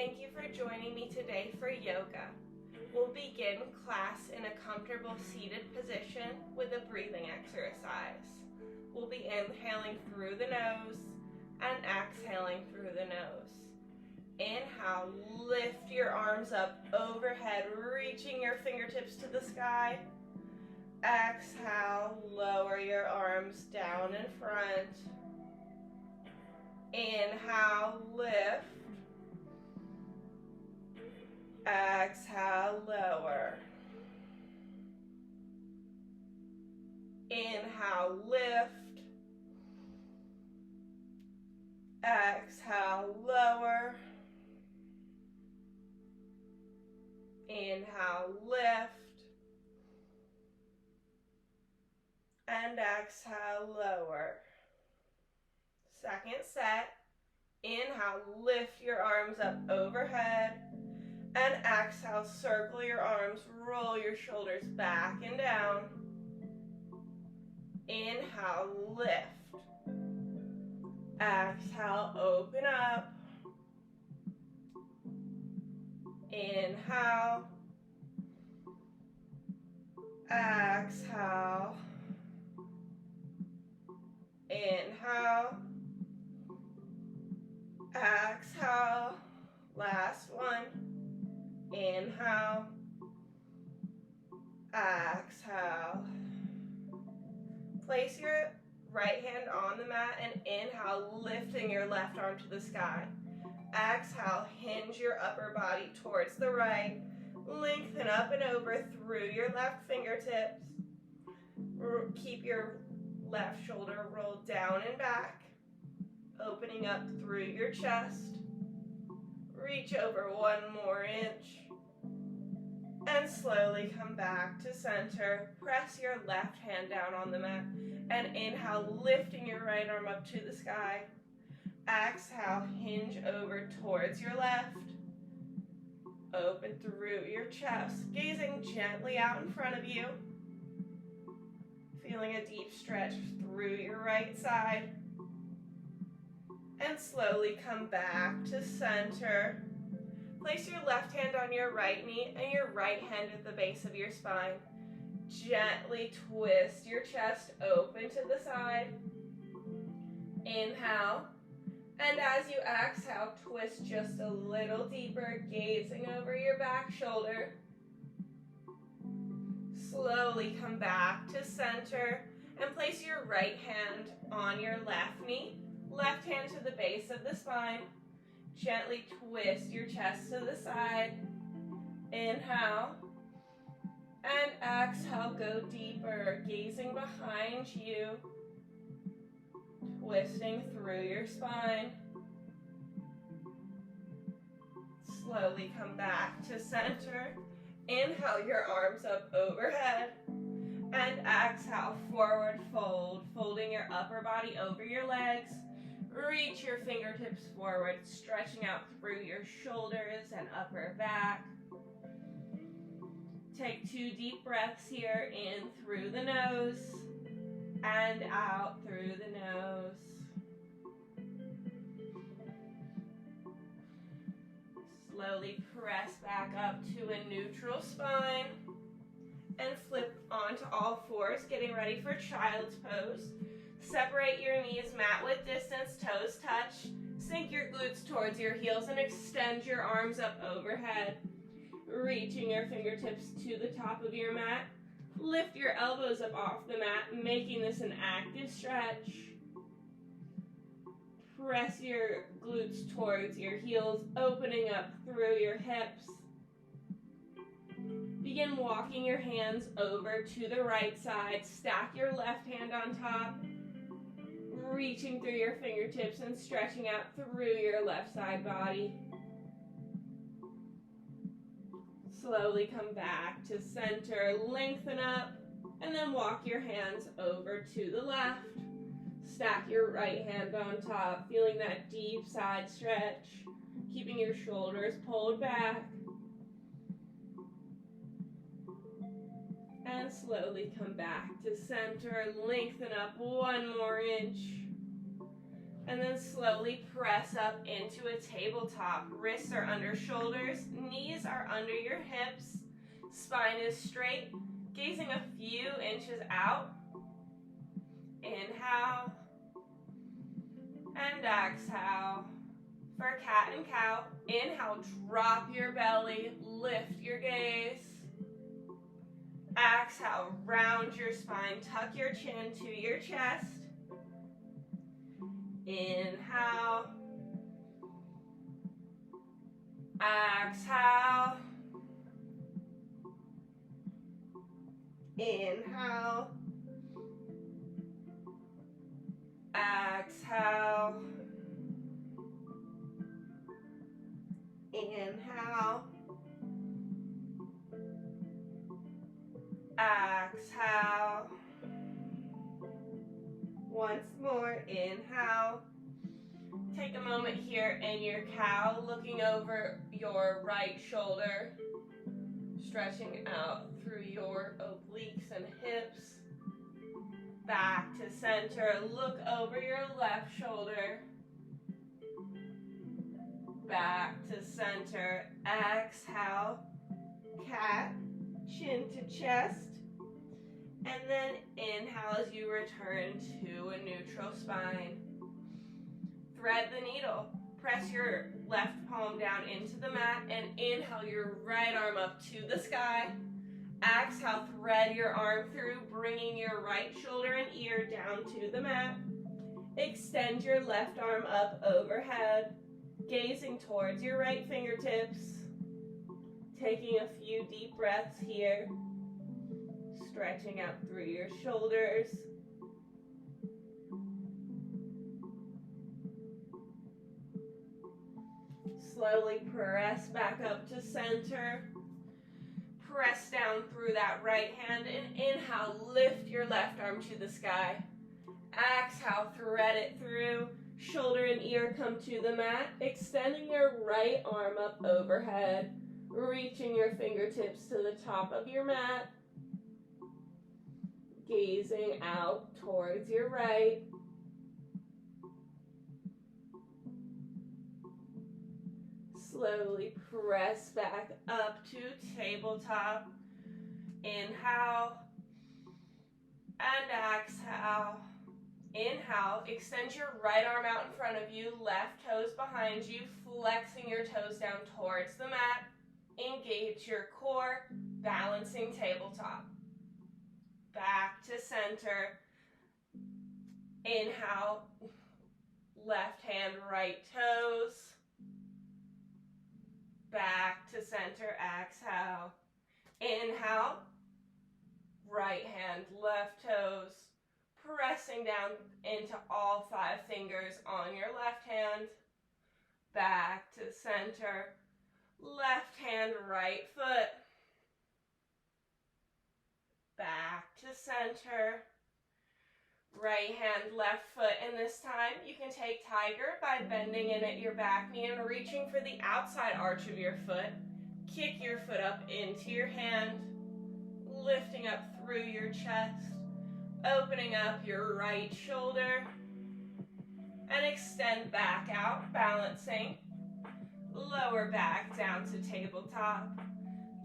Thank you for joining me today for yoga. We'll begin class in a comfortable seated position with a breathing exercise. We'll be inhaling through the nose and exhaling through the nose. Inhale, lift your arms up overhead, reaching your fingertips to the sky. Exhale, lower your arms down in front. Inhale, lift. Exhale, lower. Inhale, lift. Exhale, lower. Inhale, lift. And exhale, lower. Second set. Inhale, lift your arms up overhead. And exhale, circle your arms, roll your shoulders back and down. Inhale, lift. Exhale, open up. Inhale. Exhale. Inhale. Exhale. Last one. Inhale. Exhale. Place your right hand on the mat and inhale, lifting your left arm to the sky. Exhale, hinge your upper body towards the right. Lengthen up and over through your left fingertips. Keep your left shoulder rolled down and back, opening up through your chest. Reach over one more inch. And slowly come back to center. Press your left hand down on the mat. And inhale, lifting your right arm up to the sky. Exhale, hinge over towards your left. Open through your chest, gazing gently out in front of you. Feeling a deep stretch through your right side. And slowly come back to center. Place your left hand on your right knee and your right hand at the base of your spine. Gently twist your chest open to the side. Inhale. And as you exhale, twist just a little deeper, gazing over your back shoulder. Slowly come back to center and place your right hand on your left knee. Left hand to the base of the spine. Gently twist your chest to the side. Inhale. And exhale, go deeper, gazing behind you. Twisting through your spine. Slowly come back to center. Inhale your arms up overhead. And exhale, forward fold, folding your upper body over your legs. Reach your fingertips forward, stretching out through your shoulders and upper back. Take 2 deep breaths here, in through the nose and out through the nose. Slowly press back up to a neutral spine and flip onto all fours, getting ready for child's pose. Separate your knees mat width distance, toes touch. Sink your glutes towards your heels and extend your arms up overhead. Reaching your fingertips to the top of your mat. Lift your elbows up off the mat, making this an active stretch. Press your glutes towards your heels, opening up through your hips. Begin walking your hands over to the right side. Stack your left hand on top. Reaching through your fingertips and stretching out through your left side body. Slowly come back to center, lengthen up, and then walk your hands over to the left. Stack your right hand on top, feeling that deep side stretch, keeping your shoulders pulled back. And slowly come back to center, lengthen up one more inch. And then slowly press up into a tabletop. Wrists are under shoulders, knees are under your hips, spine is straight, gazing a few inches out. Inhale and exhale. For cat and cow, inhale, drop your belly, lift your gaze. Exhale, round your spine, tuck your chin to your chest. Inhale. Exhale. Inhale. Exhale. Inhale. Exhale. Once more, inhale. Take a moment here in your cow, looking over your right shoulder, stretching out through your obliques and hips. Back to center, look over your left shoulder. Back to center, exhale, cat, chin to chest. And then inhale as you return to a neutral spine. Thread the needle. Press your left palm down into the mat and inhale your right arm up to the sky. Exhale, thread your arm through, bringing your right shoulder and ear down to the mat. Extend your left arm up overhead, gazing towards your right fingertips. Taking a few deep breaths here. Stretching out through your shoulders. Slowly press back up to center. Press down through that right hand and inhale, lift your left arm to the sky. Exhale, thread it through. Shoulder and ear come to the mat, extending your right arm up overhead, reaching your fingertips to the top of your mat. Gazing out towards your right. Slowly press back up to tabletop. Inhale and exhale. Inhale, extend your right arm out in front of you, left toes behind you, flexing your toes down towards the mat. Engage your core, balancing tabletop. Back to center. Inhale, left hand, right toes. Back to center, exhale. Inhale, right hand, left toes. Pressing down into all 5 fingers on your left hand. Back to center. Left hand, right foot. Back to center. Right hand, left foot, and this time you can take tiger by bending in at your back knee and reaching for the outside arch of your foot. Kick your foot up into your hand, lifting up through your chest, opening up your right shoulder, and extend back out, balancing. Lower back down to tabletop.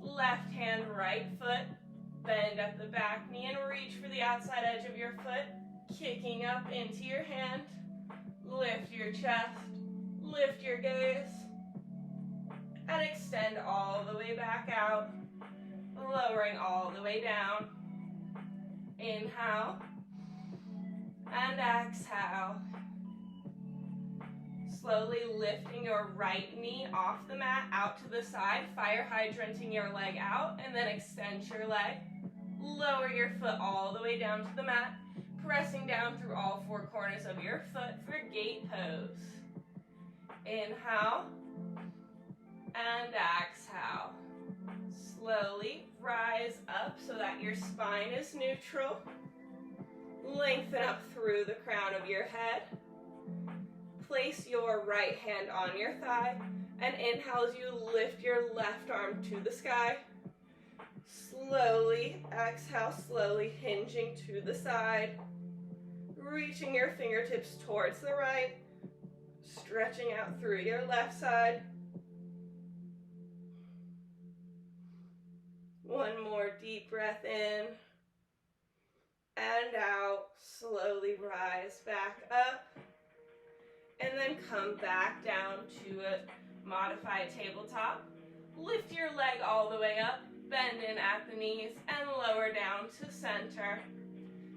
Left hand, right foot. Bend up the back knee and reach for the outside edge of your foot. Kicking up into your hand. Lift your chest. Lift your gaze. And extend all the way back out. Lowering all the way down. Inhale. And exhale. Slowly lifting your right knee off the mat, out to the side, fire hydranting your leg out, and then extend your leg. Lower your foot all the way down to the mat, pressing down through all 4 corners of your foot for gate pose. Inhale, and exhale. Slowly rise up so that your spine is neutral. Lengthen up through the crown of your head. Place your right hand on your thigh and inhale as you lift your left arm to the sky. Slowly exhale, slowly hinging to the side. Reaching your fingertips towards the right. Stretching out through your left side. One more deep breath in and out. Slowly rise back up. And then come back down to a modified tabletop. Lift your leg all the way up. Bend in at the knees and lower down to center.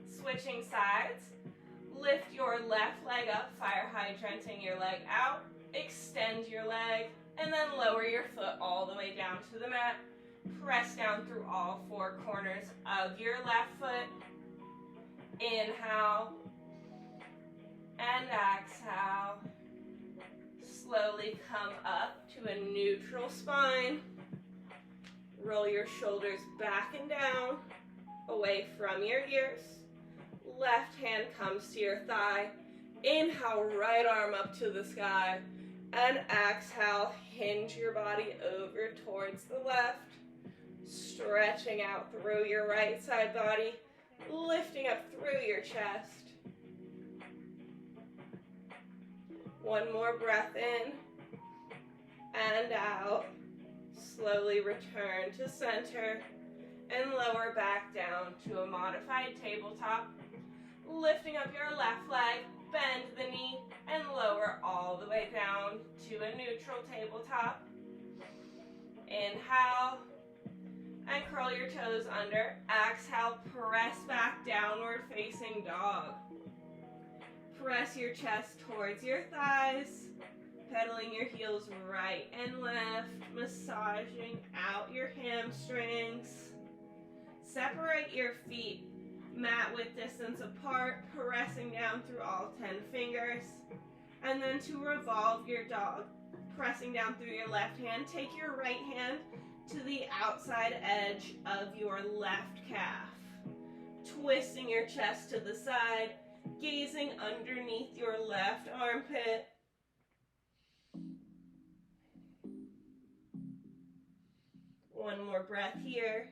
Switching sides. Lift your left leg up, fire hydranting your leg out. Extend your leg and then lower your foot all the way down to the mat. Press down through all four corners of your left foot. Inhale and exhale. Slowly come up to a neutral spine. Roll your shoulders back and down, away from your ears. Left hand comes to your thigh. Inhale, right arm up to the sky. And exhale, hinge your body over towards the left. Stretching out through your right side body. Lifting up through your chest. One more breath in and out. Slowly return to center and lower back down to a modified tabletop. Lifting up your left leg, bend the knee, and lower all the way down to a neutral tabletop. Inhale, and curl your toes under. Exhale, press back downward facing dog. Press your chest towards your thighs, pedaling your heels right and left, massaging out your hamstrings. Separate your feet, mat width distance apart, pressing down through all 10 fingers. And then to revolve your dog, pressing down through your left hand, take your right hand to the outside edge of your left calf. Twisting your chest to the side, gazing underneath your left armpit. One more breath here.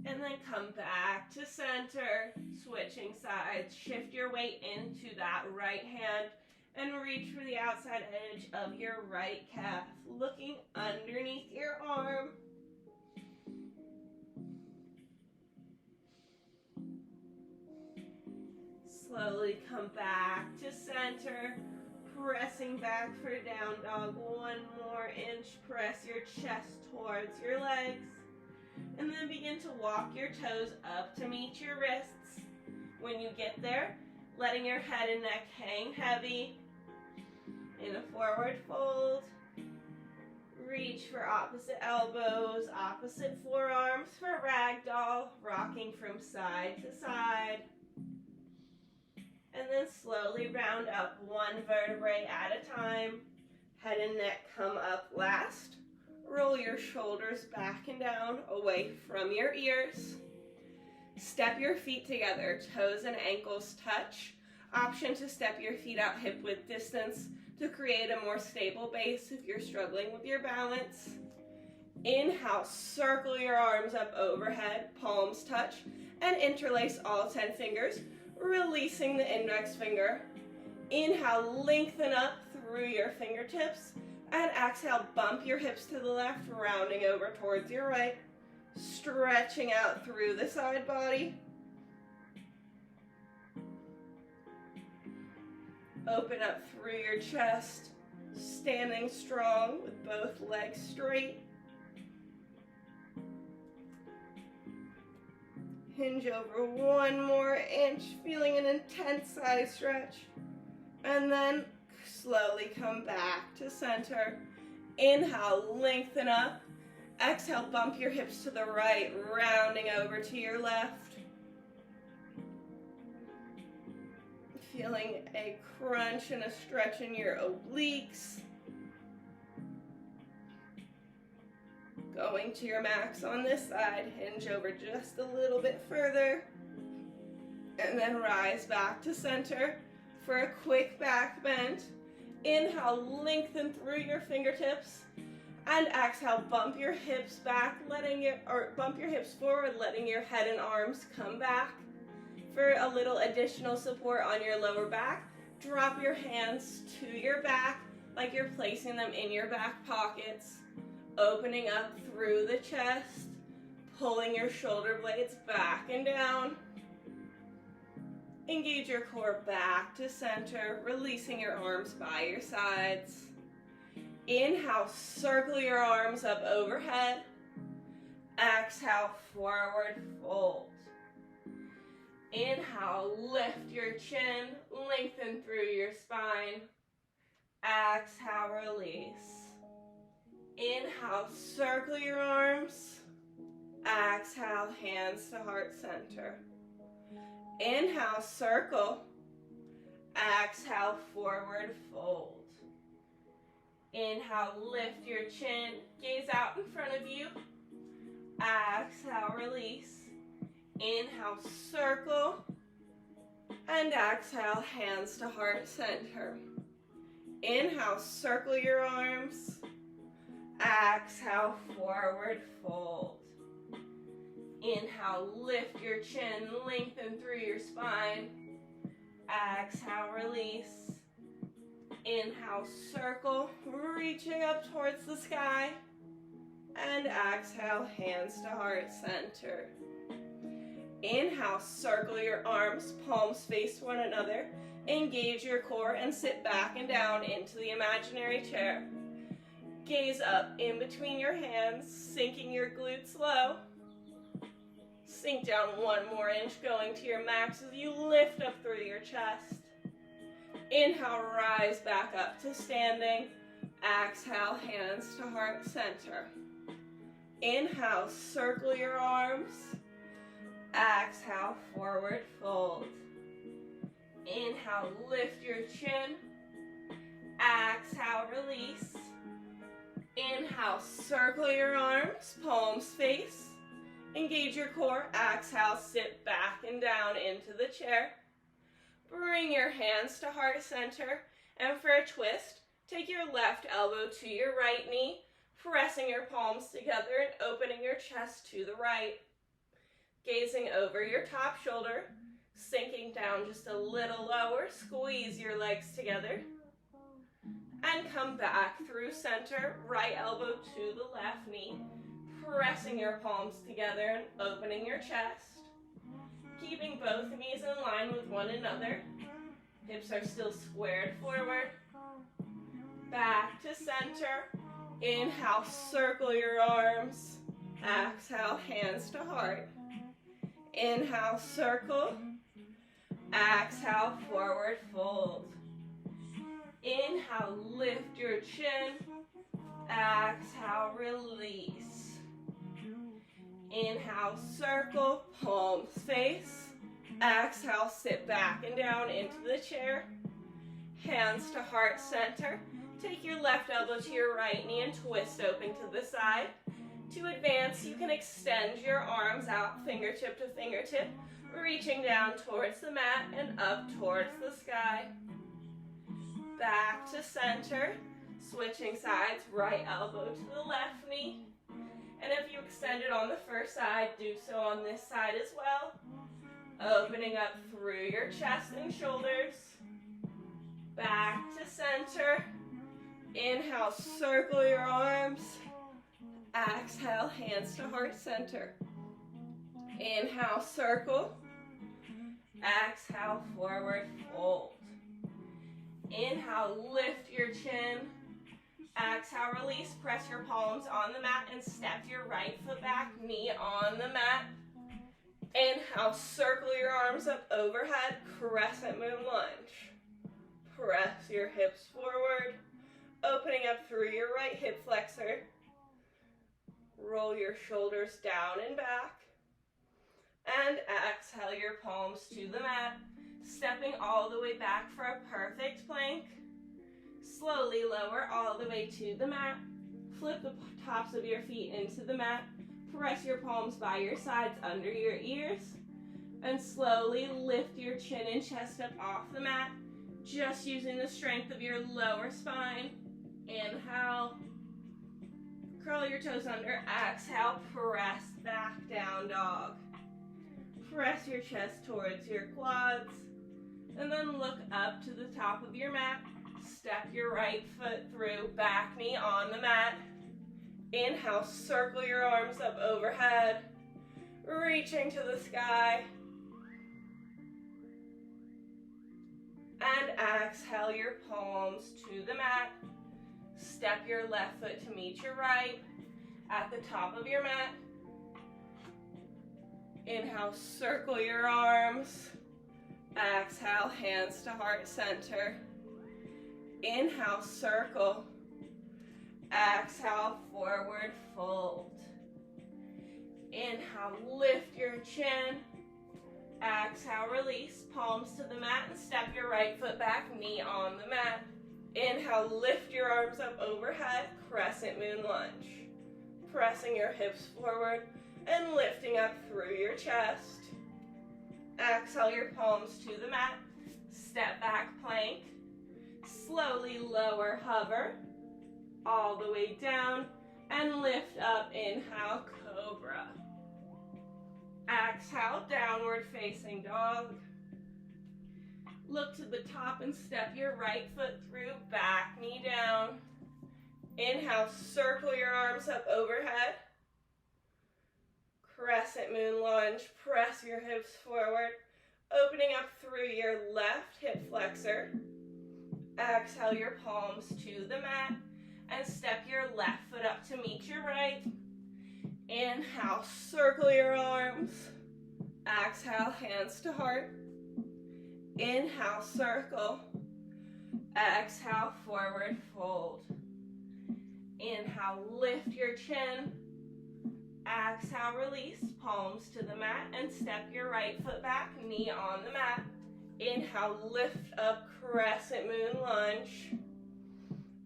And then come back to center, switching sides. Shift your weight into that right hand and reach for the outside edge of your right calf, looking underneath your arm. Slowly come back to center, pressing back for down dog. One more inch, press your chest towards your legs. And then begin to walk your toes up to meet your wrists. When you get there, letting your head and neck hang heavy. In a forward fold. Reach for opposite elbows, opposite forearms for ragdoll, rocking from side to side. And then slowly round up one vertebrae at a time. Head and neck come up last. Roll your shoulders back and down, away from your ears. Step your feet together, toes and ankles touch. Option to step your feet out hip width distance to create a more stable base if you're struggling with your balance. Inhale, circle your arms up overhead, palms touch, and interlace all 10 fingers, releasing the index finger. Inhale, lengthen up through your fingertips, and exhale, bump your hips to the left, rounding over towards your right, stretching out through the side body. Open up through your chest, standing strong with both legs straight. Hinge over one more inch, feeling an intense side stretch. And then slowly come back to center. Inhale, lengthen up. Exhale, bump your hips to the right, rounding over to your left. Feeling a crunch and a stretch in your obliques. Going to your max on this side, hinge over just a little bit further. And then rise back to center for a quick back bend. Inhale, lengthen through your fingertips. And exhale, bump your hips back, bump your hips forward, letting your head and arms come back. For a little additional support on your lower back, Drop your hands to your back like you're placing them in your back pockets, opening up through the chest, pulling your shoulder blades back and down. Engage your core back to center, releasing your arms by your sides. Inhale, circle your arms up overhead. Exhale, forward fold. Inhale, lift your chin, lengthen through your spine. Exhale, release. Inhale, circle your arms. Exhale, hands to heart center. Inhale, circle. Exhale, forward fold. Inhale, lift your chin, gaze out in front of you. Exhale, release. Inhale, circle. And exhale, hands to heart center. Inhale, circle your arms. Exhale, forward fold. Inhale, lift your chin, lengthen through your spine. Exhale, release. Inhale, circle, reaching up towards the sky. And exhale, hands to heart center. Inhale, circle your arms, palms face one another. Engage your core and sit back and down into the imaginary chair. Gaze up in between your hands, sinking your glutes low. Sink down 1 more inch, going to your max as you lift up through your chest. Inhale, rise back up to standing. Exhale, hands to heart center. Inhale, circle your arms. Exhale, forward fold. Inhale, lift your chin. Exhale, release. Inhale, circle your arms, palms face. Engage your core. Exhale, sit back and down into the chair. Bring your hands to heart center, and for a twist, take your left elbow to your right knee, pressing your palms together and opening your chest to the right. Gazing over your top shoulder, sinking down just a little lower, squeeze your legs together, and come back through center, right elbow to the left knee, pressing your palms together and opening your chest. Keeping both knees in line with one another. Hips are still squared forward. Back to center. Inhale, circle your arms. Exhale, hands to heart. Inhale, circle. Exhale, forward fold. Inhale, lift your chin. Exhale, release. Inhale, circle, palms face. Exhale, sit back and down into the chair. Hands to heart center. Take your left elbow to your right knee and twist open to the side. To advance, you can extend your arms out fingertip to fingertip, reaching down towards the mat and up towards the sky. Back to center. Switching sides, right elbow to the left knee. And if you extended on the first side, do so on this side as well. Opening up through your chest and shoulders. Back to center. Inhale, circle your arms. Exhale, hands to heart center. Inhale, circle. Exhale, forward fold. Inhale, lift your chin. Exhale, release, press your palms on the mat and step your right foot back, knee on the mat. Inhale, circle your arms up overhead, crescent moon lunge. Press your hips forward, opening up through your right hip flexor. Roll your shoulders down and back. And exhale your palms to the mat, stepping all the way back for a perfect plank. Slowly lower all the way to the mat. Flip the tops of your feet into the mat. Press your palms by your sides under your ears. And slowly lift your chin and chest up off the mat, just using the strength of your lower spine. Inhale. Curl your toes under. Exhale. Press back down dog. Press your chest towards your quads. And then look up to the top of your mat. Step your right foot through, back knee on the mat. Inhale, circle your arms up overhead, reaching to the sky. And exhale your palms to the mat. Step your left foot to meet your right at the top of your mat. Inhale, circle your arms. Exhale, hands to heart center. Inhale, circle. Exhale, forward fold. Inhale, lift your chin. Exhale, release, palms to the mat and step your right foot back, knee on the mat. Inhale, lift your arms up overhead, crescent moon lunge. Pressing your hips forward and lifting up through your chest. Exhale your palms to the mat, step back plank. Slowly lower, hover, all the way down and lift up, inhale, cobra. Exhale, downward facing dog. Look to the top and step your right foot through, back knee down. Inhale, circle your arms up overhead. Crescent moon lunge, press your hips forward, opening up through your left hip flexor. Exhale your palms to the mat and step your left foot up to meet your right. Inhale, circle your arms. Exhale, hands to heart. Inhale, circle. Exhale, forward fold. Inhale, lift your chin. Exhale, release, palms to the mat and step your right foot back, knee on the mat. Inhale, lift up, crescent moon lunge.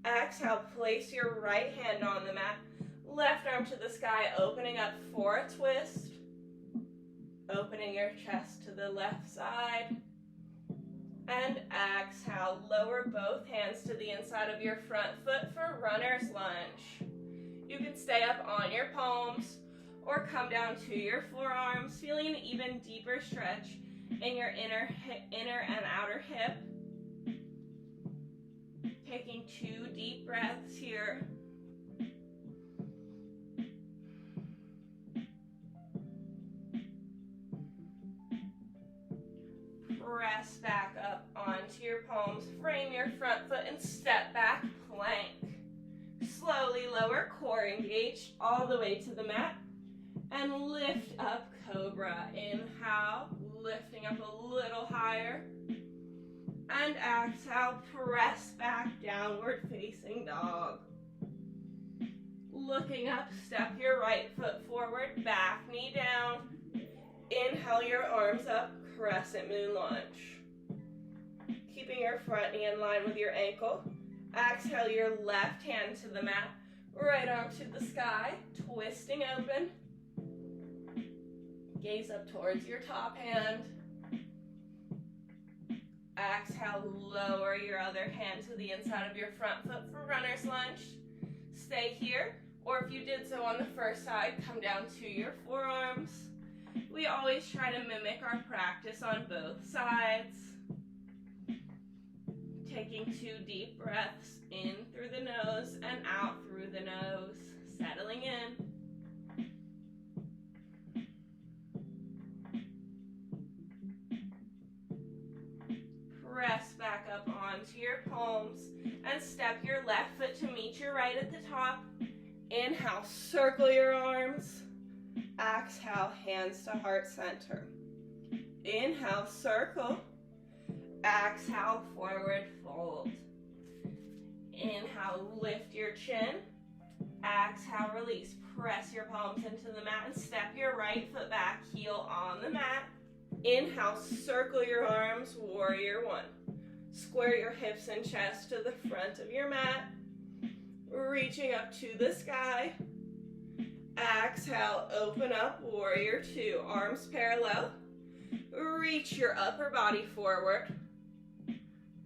Exhale, place your right hand on the mat. Left arm to the sky, opening up for a twist. Opening your chest to the left side. And exhale, lower both hands to the inside of your front foot for runner's lunge. You can stay up on your palms or come down to your forearms, feeling an even deeper stretch in your inner and outer hip. Taking 2 deep breaths here. Press back up onto your palms, frame your front foot and step back, plank. Slowly lower, core engaged all the way to the mat and lift up, cobra. Inhale, lifting up a little higher. And exhale, press back, downward facing dog. Looking up, step your right foot forward, back knee down. Inhale your arms up, crescent moon lunge. Keeping your front knee in line with your ankle. Exhale your left hand to the mat, right arm to the sky, twisting open. Gaze up towards your top hand. Exhale, lower your other hand to the inside of your front foot for runner's lunge. Stay here, or if you did so on the first side, come down to your forearms. We always try to mimic our practice on both sides. Taking 2 deep breaths in through the nose and out through the nose, settling in. Press back up onto your palms and step your left foot to meet your right at the top. Inhale, circle your arms. Exhale, hands to heart center. Inhale, circle. Exhale, forward fold. Inhale, lift your chin. Exhale, release. Press your palms into the mat and step your right foot back, heel on the mat. Inhale, circle your arms, warrior 1. Square your hips and chest to the front of your mat. Reaching up to the sky. Exhale, open up, warrior 2. Arms parallel. Reach your upper body forward.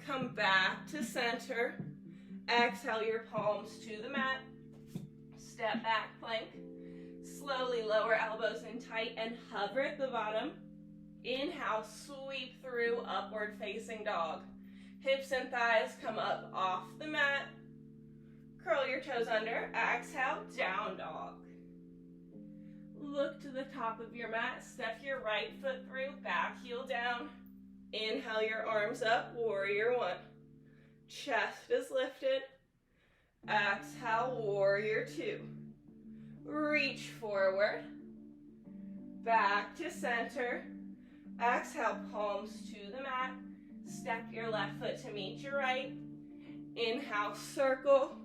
Come back to center. Exhale your palms to the mat. Step back plank. Slowly lower elbows in tight and hover at the bottom. Inhale, sweep through, upward facing dog. Hips and thighs come up off the mat. Curl your toes under. Exhale, down dog. Look to the top of your mat. Step your right foot through, back heel down. Inhale your arms up, warrior one. Chest is lifted. Exhale, warrior two. Reach forward. Back to center. Exhale, palms to the mat. Step your left foot to meet your right. Inhale, circle.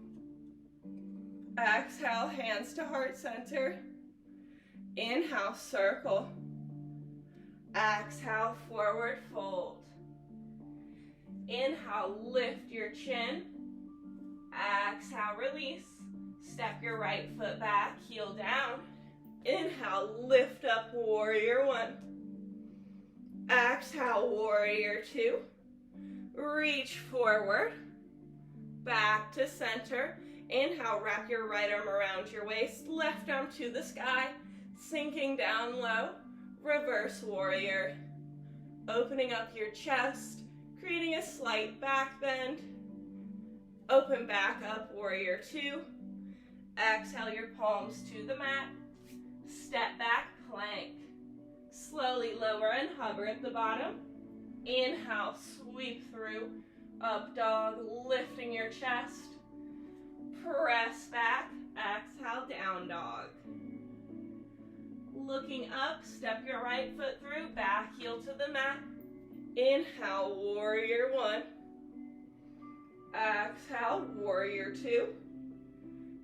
Exhale, hands to heart center. Inhale, circle. Exhale, forward fold. Inhale, lift your chin. Exhale, release. Step your right foot back, heel down. Inhale, lift up, warrior one. Exhale, warrior two. Reach forward. Back to center. Inhale, wrap your right arm around your waist, left arm to the sky, sinking down low. Reverse warrior. Opening up your chest, creating a slight back bend. Open back up, warrior two. Exhale your palms to the mat. Step back, plank. Slowly lower and hover at the bottom. Inhale, sweep through, up dog, lifting your chest. Press back, exhale, down dog. Looking up, step your right foot through, back heel to the mat. Inhale, warrior one. Exhale, warrior two.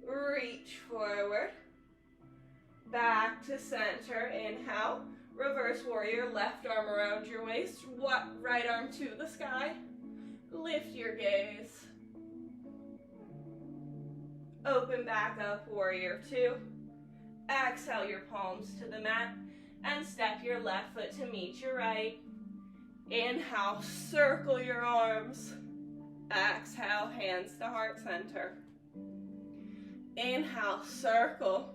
Reach forward. Back to center, inhale. Reverse warrior, left arm around your waist, right arm to the sky. Lift your gaze. Open back up, warrior two. Exhale your palms to the mat and step your left foot to meet your right. Inhale, circle your arms. Exhale, hands to heart center. Inhale, circle.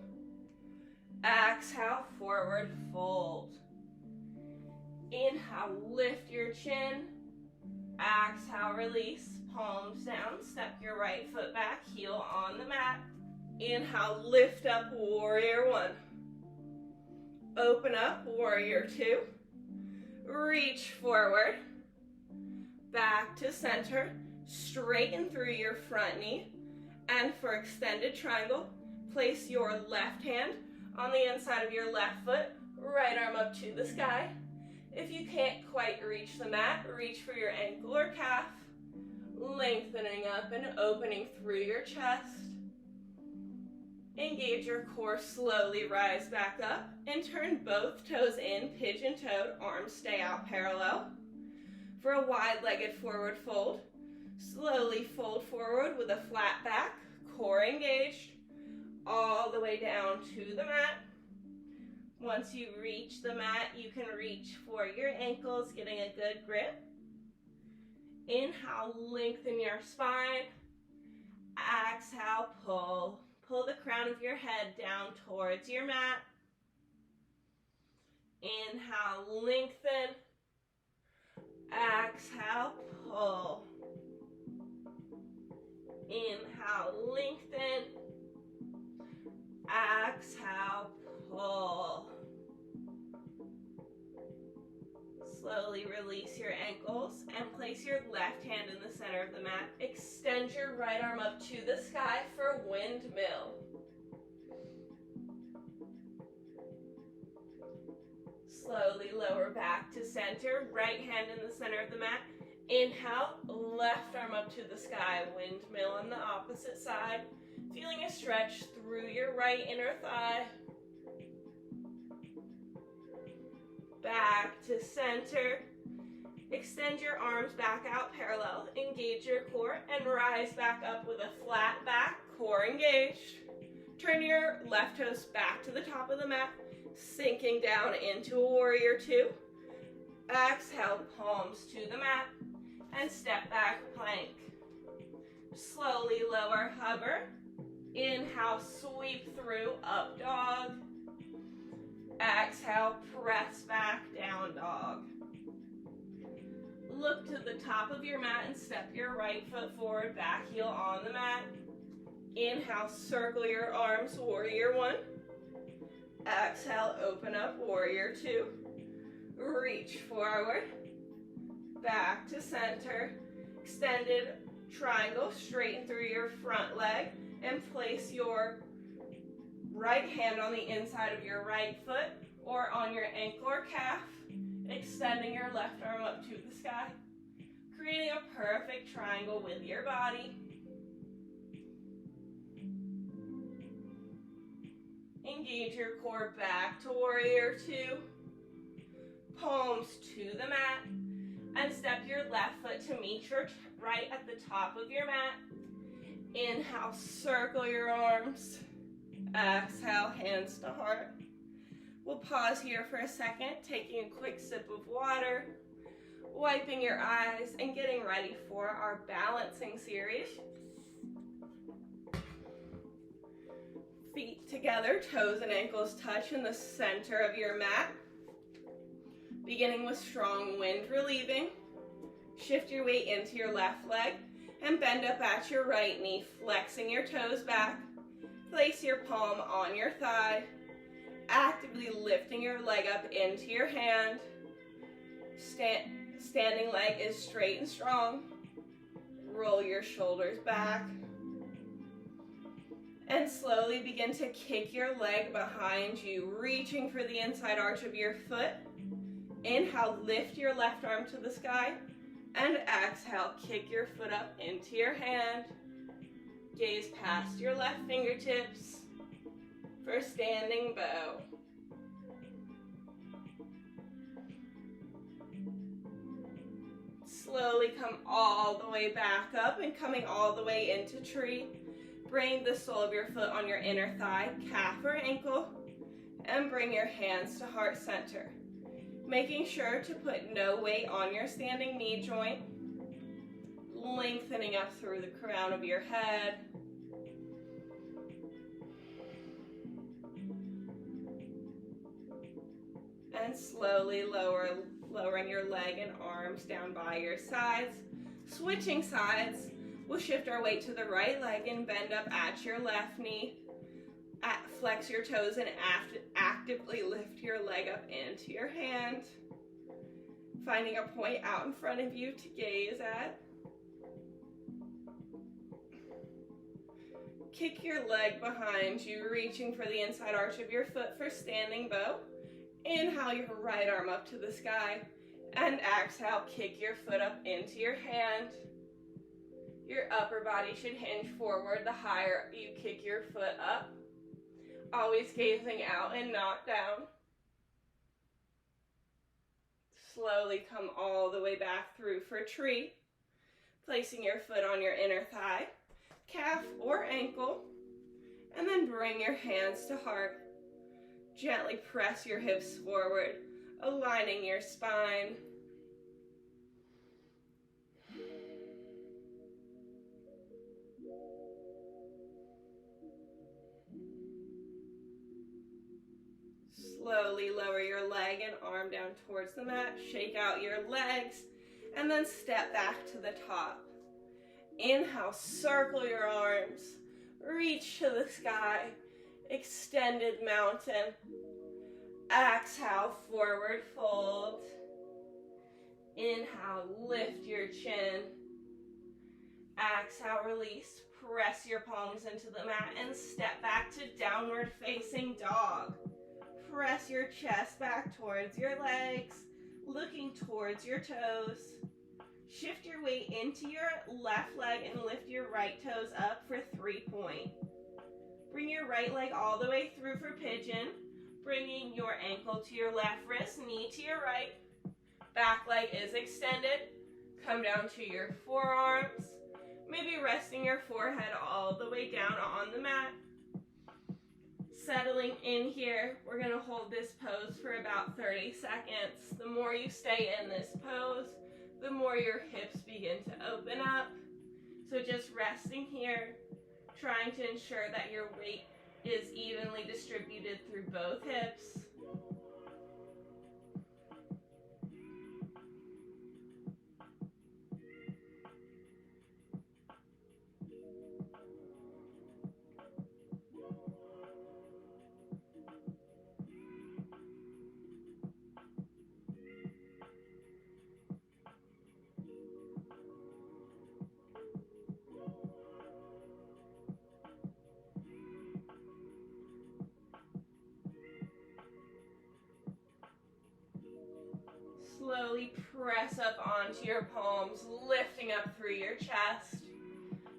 Exhale, forward fold. Inhale, lift your chin. Exhale, release, palms down. Step your right foot back, heel on the mat. Inhale, lift up, warrior one. Open up, warrior two. Reach forward. Back to center. Straighten through your front knee. And for extended triangle, place your left hand on the inside of your left foot. Right arm up to the sky. If you can't quite reach the mat, reach for your ankle or calf. Lengthening up and opening through your chest. Engage your core, slowly rise back up and turn both toes in, pigeon-toed, arms stay out parallel. For a wide-legged forward fold, slowly fold forward with a flat back, core engaged, all the way down to the mat. Once you reach the mat, you can reach for your ankles, getting a good grip. Inhale, lengthen your spine. Exhale, pull. Pull the crown of your head down towards your mat. Inhale, lengthen. Exhale, pull. Inhale, lengthen. Exhale, pull. Slowly release your ankles and place your left hand in the center of the mat. Extend your right arm up to the sky for windmill. Slowly lower back to center, right hand in the center of the mat. Inhale, left arm up to the sky, windmill on the opposite side. Feeling a stretch through your right inner thigh. Back to center. Extend your arms back out parallel. Engage your core and rise back up with a flat back, core engaged. Turn your left toes back to the top of the mat, sinking down into a warrior two. Exhale, palms to the mat and step back plank. Slowly lower, hover. Inhale, sweep through, up dog. Exhale, press back, down dog. Look to the top of your mat and step your right foot forward, back heel on the mat. Inhale, circle your arms, warrior one. Exhale, open up, warrior two. Reach forward, back to center. Extended triangle, straighten through your front leg and place your right hand on the inside of your right foot or on your ankle or calf, extending your left arm up to the sky, creating a perfect triangle with your body. Engage your core back to warrior two, palms to the mat, and step your left foot to meet your right at the top of your mat. Inhale, circle your arms. Exhale, hands to heart. We'll pause here for a second, taking a quick sip of water, wiping your eyes, and getting ready for our balancing series. Feet together, toes and ankles touch in the center of your mat. Beginning with strong wind relieving. Shift your weight into your left leg and bend up at your right knee, flexing your toes back. Place your palm on your thigh, actively lifting your leg up into your hand. Standing leg is straight and strong. Roll your shoulders back. And slowly begin to kick your leg behind you, reaching for the inside arch of your foot. Inhale, lift your left arm to the sky. And exhale, kick your foot up into your hand. Gaze past your left fingertips for standing bow. Slowly come all the way back up and coming all the way into tree. Bring the sole of your foot on your inner thigh, calf or ankle, and bring your hands to heart center. Making sure to put no weight on your standing knee joint. Lengthening up through the crown of your head. And slowly lowering your leg and arms down by your sides. Switching sides, we'll shift our weight to the right leg and bend up at your left knee. Flex your toes and actively lift your leg up into your hand. Finding a point out in front of you to gaze at. Kick your leg behind you, reaching for the inside arch of your foot for standing bow. Inhale your right arm up to the sky. And exhale, kick your foot up into your hand. Your upper body should hinge forward the higher you kick your foot up. Always gazing out and not down. Slowly come all the way back through for tree. Placing your foot on your inner thigh, calf or ankle. And then bring your hands to heart. Gently press your hips forward, aligning your spine. Slowly lower your leg and arm down towards the mat. Shake out your legs and then step back to the top. Inhale, circle your arms. Reach to the sky. Extended mountain. Exhale, forward fold. Inhale, lift your chin. Exhale, release. Press your palms into the mat and step back to downward facing dog. Press your chest back towards your legs, looking towards your toes. Shift your weight into your left leg and lift your right toes up for 3-point. Bring your right leg all the way through for pigeon, bringing your ankle to your left wrist, knee to your right. Back leg is extended. Come down to your forearms, maybe resting your forehead all the way down on the mat. Settling in here, we're going to hold this pose for about 30 seconds. The more you stay in this pose, the more your hips begin to open up. So just resting here, trying to ensure that your weight is evenly distributed through both hips. press up onto your palms, lifting up through your chest.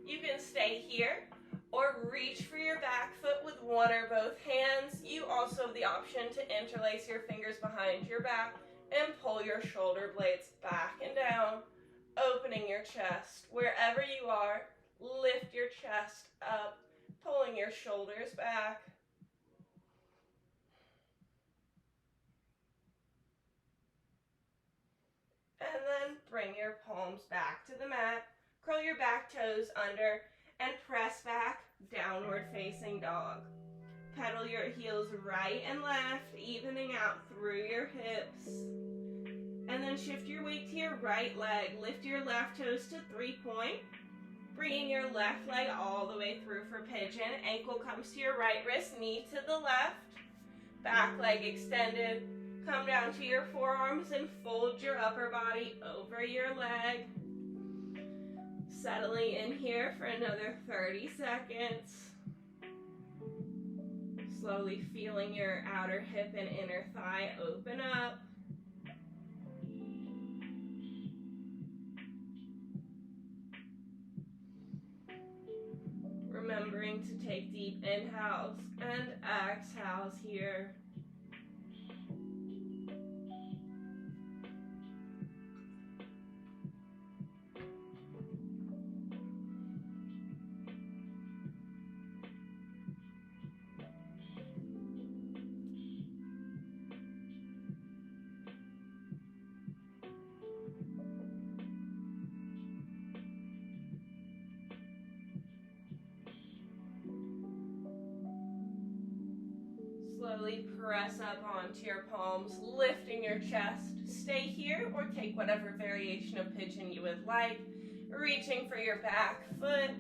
You can stay here or reach for your back foot with one or both hands. You also have the option to interlace your fingers behind your back and pull your shoulder blades back and down, opening your chest. Wherever you are, lift your chest up, pulling your shoulders back. And then bring your palms back to the mat. Curl your back toes under and press back, downward facing dog. Pedal your heels right and left, evening out through your hips. And then shift your weight to your right leg. Lift your left toes to 3-point. Bringing your left leg all the way through for pigeon. Ankle comes to your right wrist, knee to the left. Back leg extended. Come down to your forearms and fold your upper body over your leg. Settling in here for another 30 seconds. Slowly feeling your outer hip and inner thigh open up. Remembering to take deep inhales and exhales here. Slowly press up onto your palms, lifting your chest. Stay here or take whatever variation of pigeon you would like, reaching for your back foot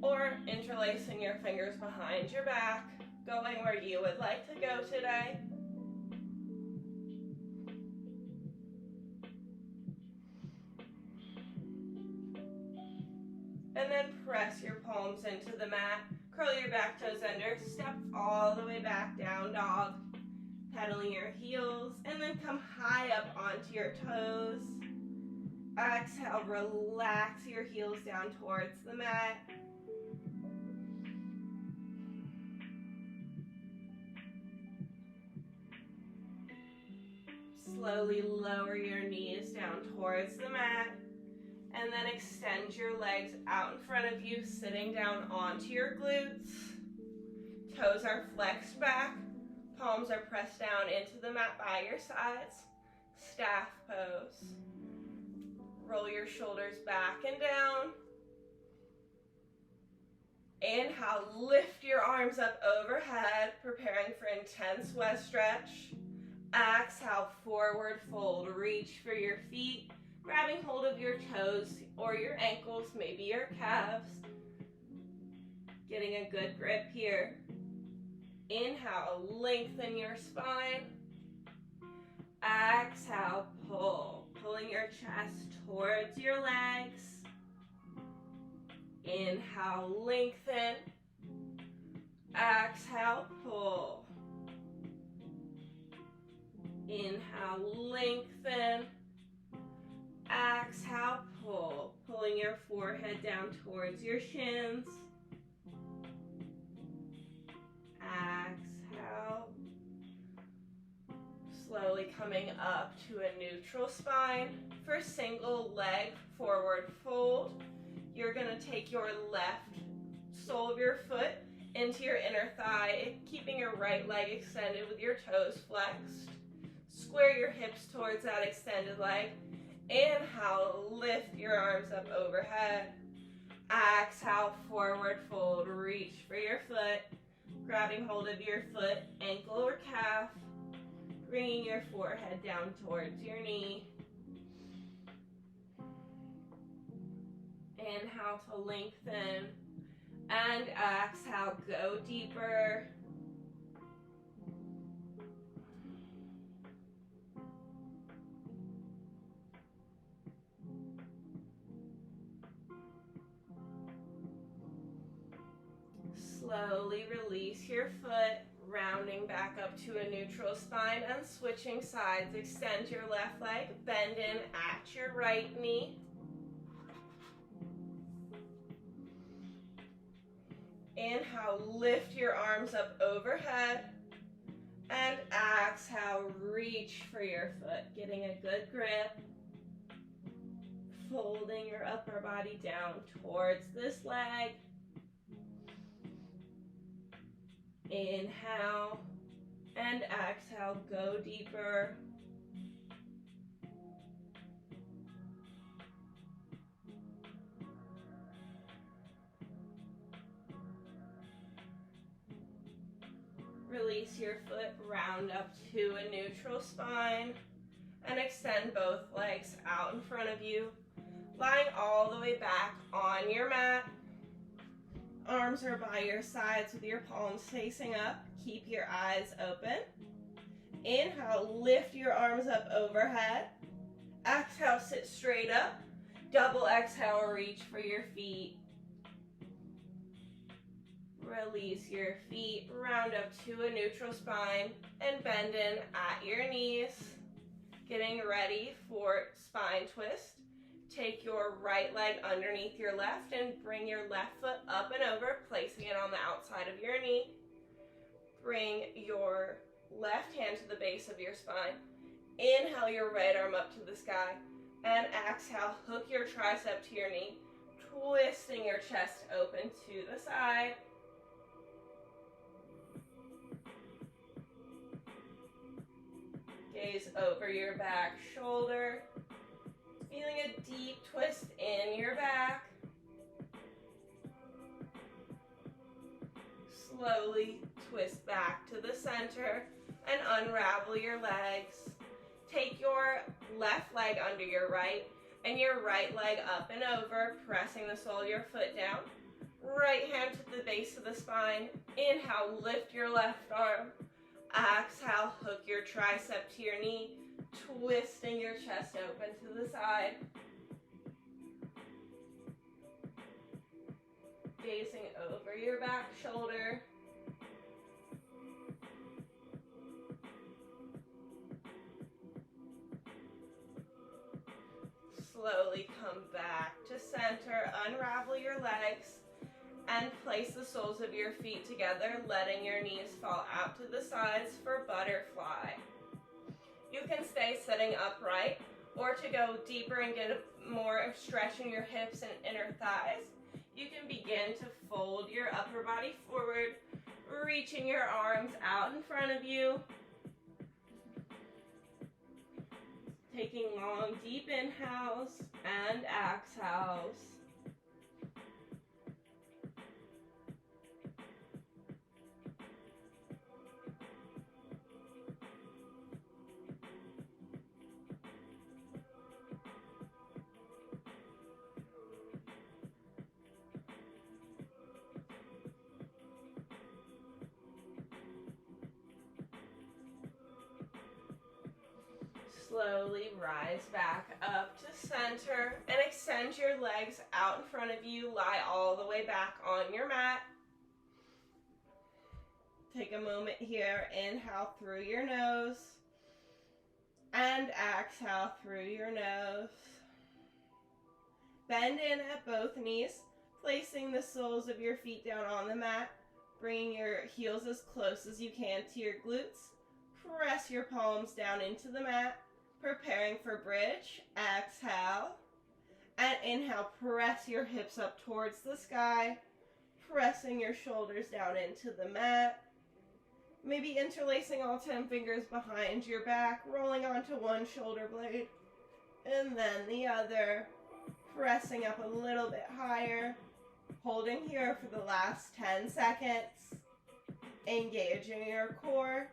or interlacing your fingers behind your back, going where you would like to go today. And then press your palms into the mat. Curl your back toes under, step all the way back down, dog. Pedaling your heels, and then come high up onto your toes. Exhale, relax your heels down towards the mat. Slowly lower your knees down towards the mat. And then extend your legs out in front of you, sitting down onto your glutes. Toes are flexed back. Palms are pressed down into the mat by your sides. Staff pose. Roll your shoulders back and down. Inhale, lift your arms up overhead, preparing for intense west stretch. Exhale, forward fold. Reach for your feet. Grabbing hold of your toes or your ankles, maybe your calves. Getting a good grip here. Inhale, lengthen your spine. Exhale, pull. Pulling your chest towards your legs. Inhale, lengthen. Exhale, pull. Inhale, lengthen. Exhale, pull. Pulling your forehead down towards your shins. Exhale. Slowly coming up to a neutral spine. For single leg forward fold, you're going to take your left sole of your foot into your inner thigh, keeping your right leg extended with your toes flexed. Square your hips towards that extended leg. Inhale, lift your arms up overhead. Exhale, forward fold. Reach for your foot. Grabbing hold of your foot, ankle or calf. Bringing your forehead down towards your knee. Inhale to lengthen. And exhale, go deeper. Slowly release your foot, Rounding back up to a neutral spine and switching sides. Extend your left leg, bend in at your right knee. Inhale, lift your arms up overhead. And exhale, reach for your foot, getting a good grip. Folding your upper body down towards this leg. Inhale and exhale, go deeper. Release your foot, round up to a neutral spine, and extend both legs out in front of you, lying all the way back on your mat. Arms are by your sides with your palms facing up. Keep your eyes open. Inhale, lift your arms up overhead. Exhale, sit straight up. Double exhale, reach for your feet. Release your feet, round up to a neutral spine, and bend in at your knees. Getting ready for spine twist. Take your right leg underneath your left and bring your left foot up and over, placing it on the outside of your knee. Bring your left hand to the base of your spine. Inhale your right arm up to the sky, and exhale, hook your tricep to your knee, twisting your chest open to the side. Gaze over your back shoulder. Feeling a deep twist in your back. Slowly twist back to the center and unravel your legs. Take your left leg under your right and your right leg up and over, pressing the sole of your foot down. Right hand to the base of the spine. Inhale, lift your left arm. Exhale, hook your tricep to your knee, twisting your chest open to the side. Gazing over your back shoulder. Slowly come back to center, unravel your legs, and place the soles of your feet together, letting your knees fall out to the sides for butterfly. You can stay sitting upright, or to go deeper and get more stretch in your hips and inner thighs, you can begin to fold your upper body forward, reaching your arms out in front of you. Taking long, deep inhales and exhales. Slowly rise back up to center and extend your legs out in front of you. Lie all the way back on your mat. Take a moment here. Inhale through your nose and exhale through your nose. Bend in at both knees, placing the soles of your feet down on the mat. Bringing your heels as close as you can to your glutes. Press your palms down into the mat. Preparing for bridge. Exhale. And inhale, press your hips up towards the sky. Pressing your shoulders down into the mat. Maybe interlacing all 10 fingers behind your back, rolling onto one shoulder blade. And then the other. Pressing up a little bit higher. Holding here for the last 10 seconds. Engaging your core.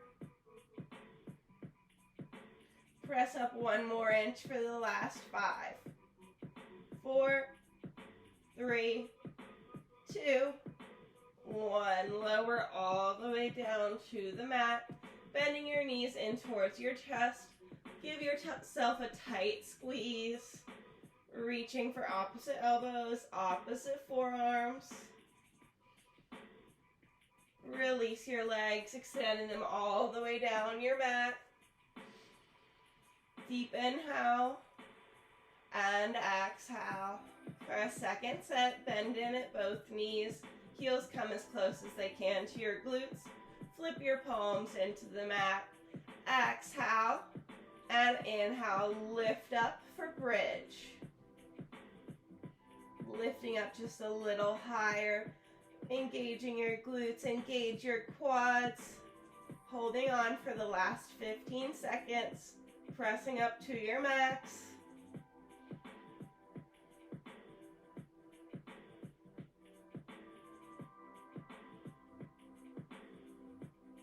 Press up one more inch for the last 5, 4, 3, 2, 1. Lower all the way down to the mat, bending your knees in towards your chest. Give yourself a tight squeeze, reaching for opposite elbows, opposite forearms. Release. release your legs, extending them all the way down your mat. Deep inhale and exhale. For a second set, bend in at both knees. Heels come as close as they can to your glutes. Flip your palms into the mat. Exhale and inhale. Lift up for bridge. Lifting up just a little higher. Engaging your glutes, engage your quads. Holding on for the last 15 seconds. Pressing up to your max.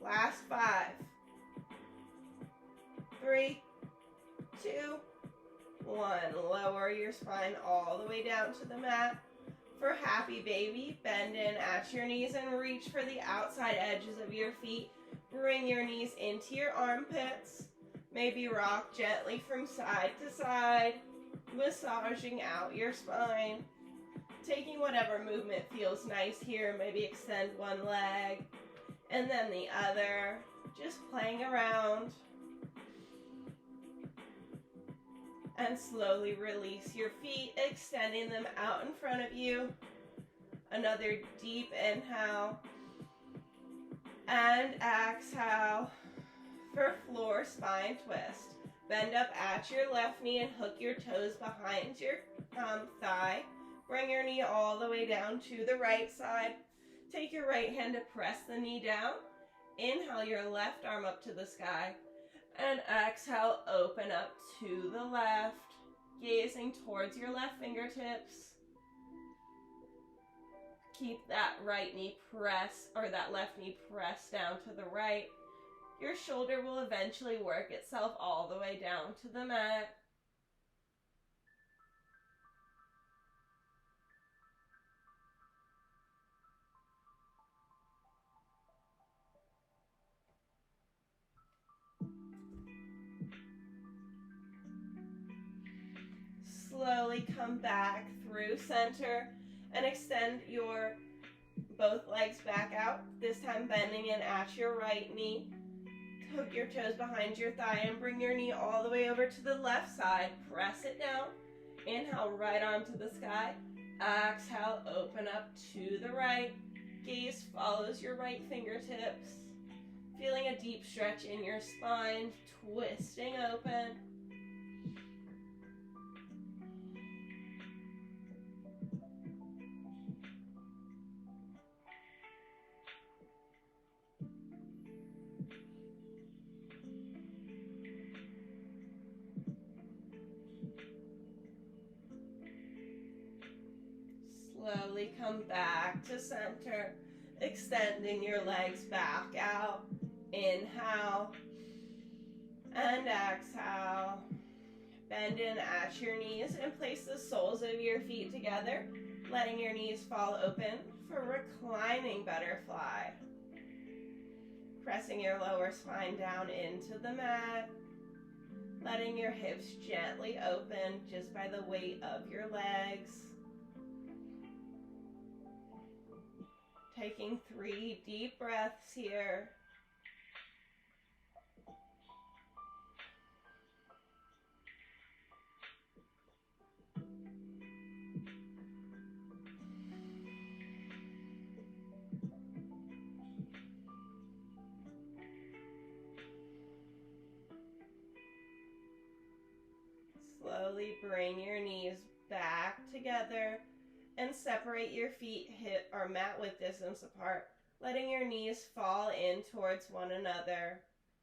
Last 5, 3, 2, 1. Lower your spine all the way down to the mat. For happy baby, bend in at your knees and reach for the outside edges of your feet. Bring your knees into your armpits. Maybe rock gently from side to side, massaging out your spine. Taking whatever movement feels nice here. Maybe extend one leg and then the other, just playing around. And slowly release your feet, extending them out in front of you. Another deep inhale and exhale for floor spine twist. Bend up at your left knee and hook your toes behind your thigh. Bring your knee all the way down to the right side. Take your right hand to press the knee down. Inhale your left arm up to the sky. And exhale, open up to the left. Gazing towards your left fingertips. Keep that right knee press, or that left knee pressed down to the right. Your shoulder will eventually work itself all the way down to the mat. Slowly come back through center and extend your both legs back out, this time bending in at your right knee. Hook your toes behind your thigh and bring your knee all the way over to the left side. Press it down. Inhale, right arm to the sky. Exhale, open up to the right. Gaze follows your right fingertips. Feeling a deep stretch in your spine, twisting open. Slowly come back to center, extending your legs back out. Inhale and exhale. Bend in at your knees and place the soles of your feet together, letting your knees fall open for reclining butterfly. Pressing your lower spine down into the mat, letting your hips gently open just by the weight of your legs. Taking 3 deep breaths here. Slowly bring your knees back together and separate your feet hip or mat width distance apart, letting your knees fall in towards one another,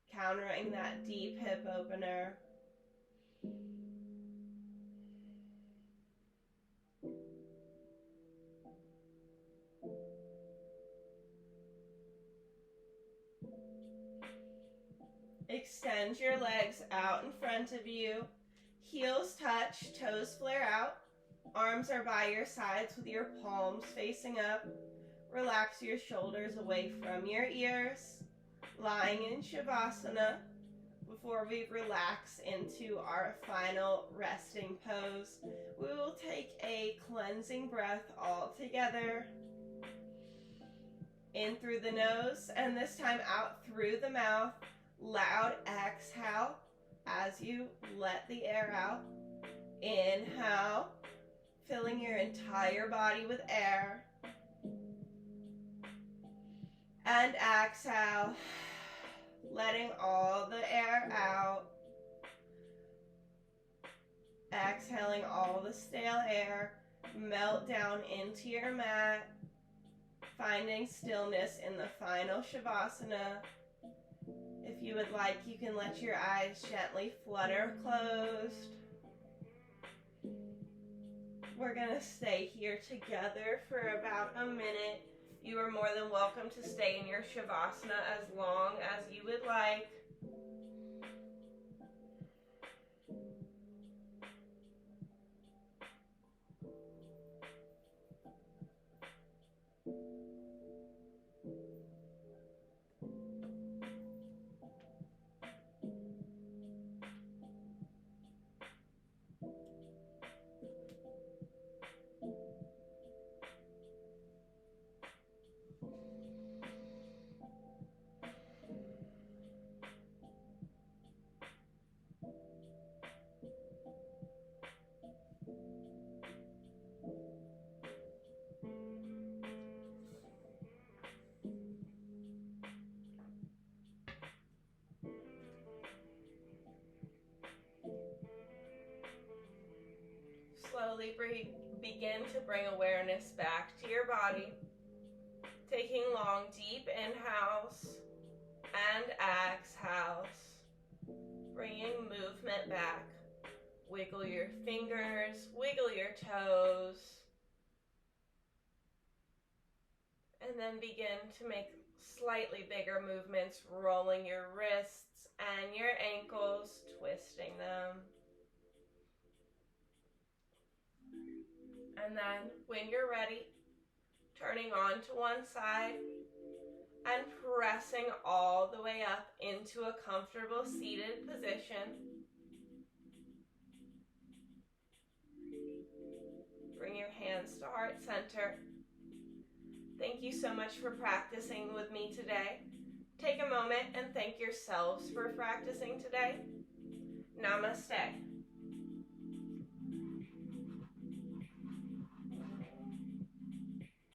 countering that deep hip opener. Extend your legs out in front of you. Heels touch, toes flare out. Arms are by your sides with your palms facing up. Relax your shoulders away from your ears. Lying in Shavasana before we relax into our final resting pose. We will take a cleansing breath all together. In through the nose, and this time out through the mouth. Loud exhale as you let the air out. Inhale, filling your entire body with air. And exhale, letting all the air out. Exhaling all the stale air. Melt down into your mat. Finding stillness in the final Shavasana. If you would like, you can let your eyes gently flutter closed. We're going to stay here together for about a minute. You are more than welcome to stay in your Shavasana as long as you would like. Slowly begin to bring awareness back to your body. Taking long, deep inhales and exhales. Bringing movement back. Wiggle your fingers, wiggle your toes. And then begin to make slightly bigger movements, rolling your wrists and your ankles, twisting them. And then, when you're ready, turning on to one side and pressing all the way up into a comfortable seated position. Bring your hands to heart center. Thank you so much for practicing with me today. Take a moment and thank yourselves for practicing today. Namaste.